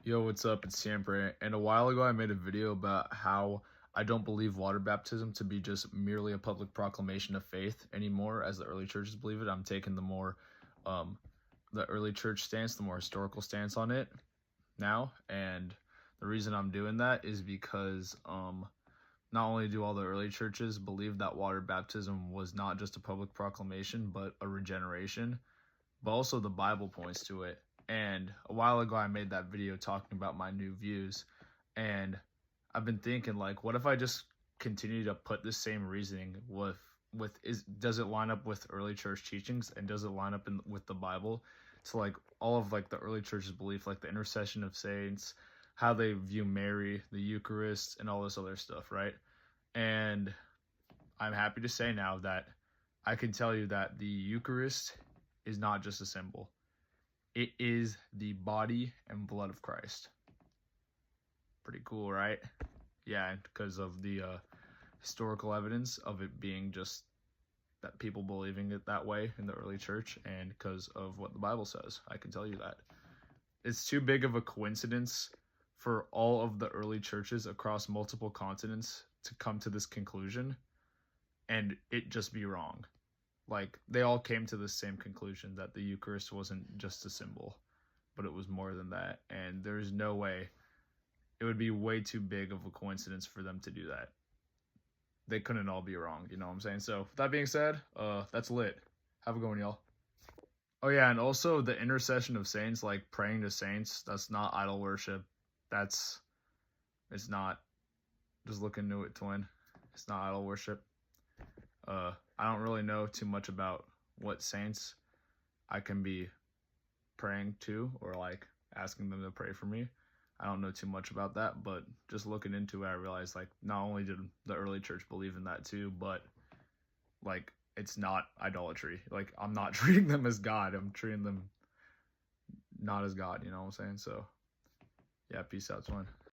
Yo, what's up? It's Sampre. And a while ago, I made a video about how I don't believe water baptism to be just merely a public proclamation of faith anymore, as the early churches believe it. I'm taking um, the early church stance, the more historical stance on it now. And the reason I'm doing that is because not only do all the early churches believe that water baptism was not just a public proclamation, but a regeneration, but also the Bible points to it. And a while ago, I made that video talking about my new views, and I've been thinking, like, what if I just continue to put the same reasoning does it line up with early church teachings, and does it line up with the Bible? So like all of like the early church's belief, like the intercession of saints, how they view Mary, the Eucharist, and all this other stuff, right? And I'm happy to say now that I can tell you that the Eucharist is not just a symbol. It is the body and blood of Christ. Pretty cool, right? Yeah, because of the historical evidence of it being just that people believing it that way in the early church, and because of what the Bible says, I can tell you that. It's too big of a coincidence for all of the early churches across multiple continents to come to this conclusion and it just be wrong. Like, they all came to the same conclusion that the Eucharist wasn't just a symbol, but it was more than that. And there's no way, it would be way too big of a coincidence for them to do that. They couldn't all be wrong, you know what I'm saying? So, with that being said, that's lit. Have a good one, y'all. Oh yeah, and also the intercession of saints, like praying to saints, that's not idol worship. That's, it's not. Just look into it, twin. It's not idol worship. I don't really know too much about what saints I can be praying to, or like asking them to pray for me. I don't know too much about that, but just looking into it, I realized, like, not only did the early church believe in that too, but like it's not idolatry. Like, I'm not treating them as God. I'm treating them not as God, you know what I'm saying? So yeah, peace out, twin.